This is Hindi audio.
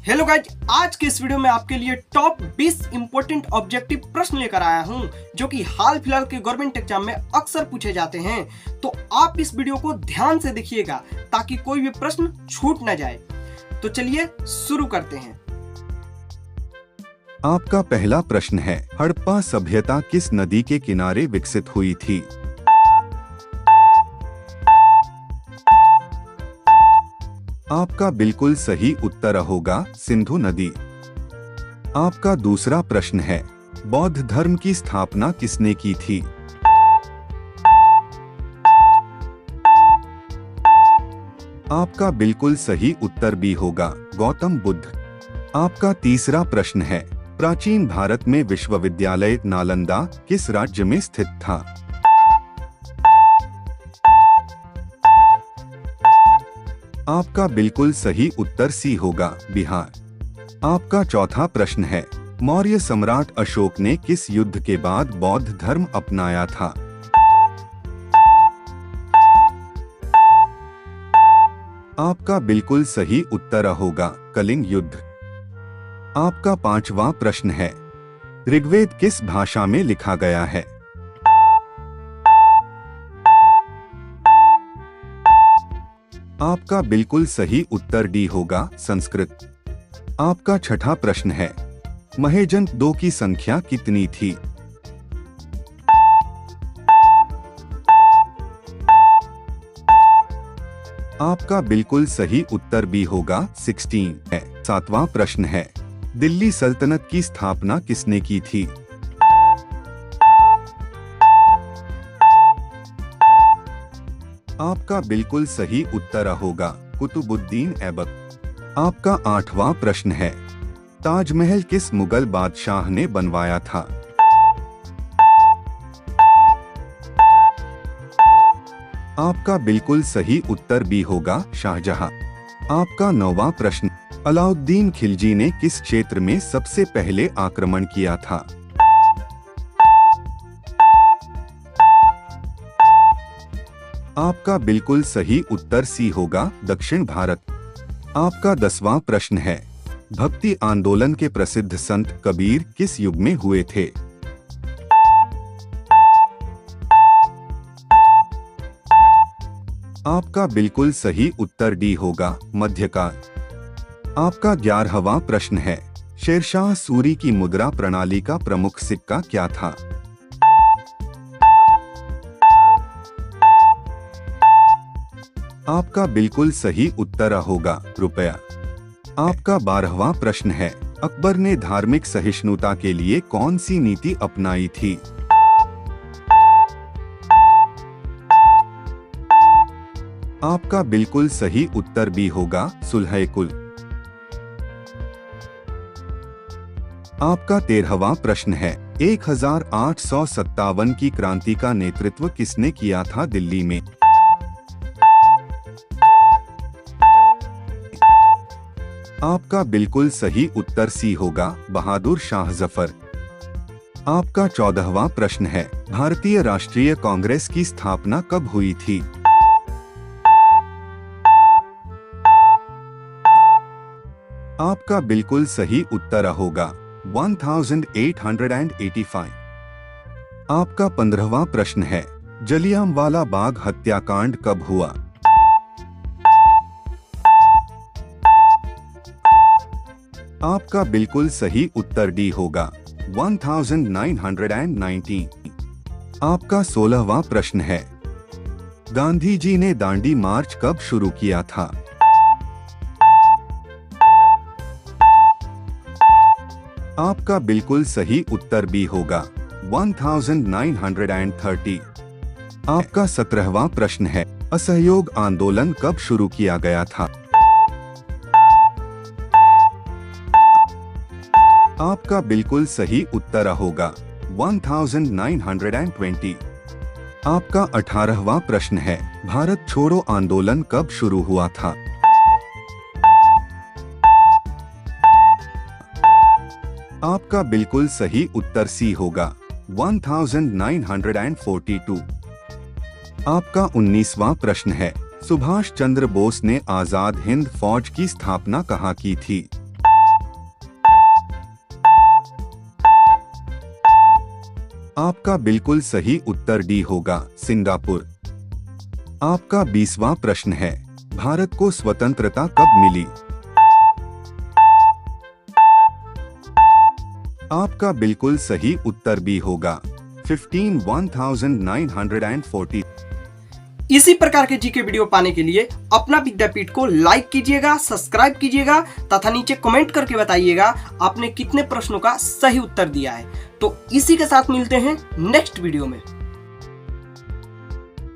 हेलो गाइज, आज के इस वीडियो में आपके लिए टॉप 20 इंपॉर्टेंट ऑब्जेक्टिव प्रश्न लेकर आया हूं जो कि हाल फिलहाल के गवर्नमेंट एग्जाम में अक्सर पूछे जाते हैं। तो आप इस वीडियो को ध्यान से देखिएगा ताकि कोई भी प्रश्न छूट न जाए। तो चलिए शुरू करते हैं। आपका पहला प्रश्न है, हड़प्पा सभ्यता किस नदी के किनारे विकसित हुई थी? आपका बिल्कुल सही उत्तर होगा सिंधु नदी। आपका दूसरा प्रश्न है, बौद्ध धर्म की स्थापना किसने की थी? आपका बिल्कुल सही उत्तर भी होगा गौतम बुद्ध। आपका तीसरा प्रश्न है, प्राचीन भारत में विश्वविद्यालय नालंदा किस राज्य में स्थित था? आपका बिल्कुल सही उत्तर सी होगा बिहार। आपका चौथा प्रश्न है, मौर्य सम्राट अशोक ने किस युद्ध के बाद बौद्ध धर्म अपनाया था? आपका बिल्कुल सही उत्तर होगा कलिंग युद्ध। आपका पांचवा प्रश्न है, ऋग्वेद किस भाषा में लिखा गया है? आपका बिल्कुल सही उत्तर डी होगा संस्कृत। आपका छठा प्रश्न है, महेजन 2 की संख्या कितनी थी? आपका बिल्कुल सही उत्तर भी होगा 16 है। सातवां प्रश्न है, दिल्ली सल्तनत की स्थापना किसने की थी? आपका बिल्कुल सही उत्तर होगा कुतुबुद्दीन ऐबक। आपका आठवां प्रश्न है, ताजमहल किस मुगल बादशाह ने बनवाया था? आपका बिल्कुल सही उत्तर भी होगा शाहजहां। आपका 9वां प्रश्न, अलाउद्दीन खिलजी ने किस क्षेत्र में सबसे पहले आक्रमण किया था? आपका बिल्कुल सही उत्तर सी होगा दक्षिण भारत। आपका 10वां प्रश्न है, भक्ति आंदोलन के प्रसिद्ध संत कबीर किस युग में हुए थे? आपका बिल्कुल सही उत्तर डी होगा मध्यकाल। आपका 11वां प्रश्न है, शेरशाह सूरी की मुद्रा प्रणाली का प्रमुख सिक्का क्या था? आपका बिल्कुल सही उत्तर होगा रुपया। आपका 12वां प्रश्न है, अकबर ने धार्मिक सहिष्णुता के लिए कौन सी नीति अपनाई थी? आपका बिल्कुल सही उत्तर भी होगा सुलह-ए-कुल। आपका 13वां प्रश्न है, 1857 की क्रांति का नेतृत्व किसने किया था दिल्ली में? आपका बिल्कुल सही उत्तर सी होगा बहादुर शाह जफर। आपका 14वां प्रश्न है, भारतीय राष्ट्रीय कांग्रेस की स्थापना कब हुई थी? आपका बिल्कुल सही उत्तर होगा 1885। आपका 15वां प्रश्न है, जलियांवाला बाग हत्याकांड कब हुआ? आपका बिल्कुल सही उत्तर डी होगा 1919। आपका 16वां प्रश्न है, गांधी जी ने दांडी मार्च कब शुरू किया था? आपका बिल्कुल सही उत्तर भी होगा 1930। आपका 17वां प्रश्न है, असहयोग आंदोलन कब शुरू किया गया था? आपका बिल्कुल सही उत्तर होगा 1920। आपका 18वां प्रश्न है, भारत छोड़ो आंदोलन कब शुरू हुआ था? आपका बिल्कुल सही उत्तर सी होगा 1942। आपका 19वां प्रश्न है, सुभाष चंद्र बोस ने आजाद हिंद फौज की स्थापना कहाँ की थी? आपका बिल्कुल सही उत्तर डी होगा, सिंगापुर। आपका 20वां प्रश्न है, भारत को स्वतंत्रता कब मिली? आपका बिल्कुल सही उत्तर बी होगा, 1940। इसी प्रकार के जीके वीडियो पाने के लिए अपना विद्यापीठ को लाइक कीजिएगा, सब्सक्राइब कीजिएगा तथा नीचे कमेंट करके बताइएगा आपने कितने प्रश्नों का सही उत्तर दिया है। तो इसी के साथ मिलते हैं नेक्स्ट वीडियो में।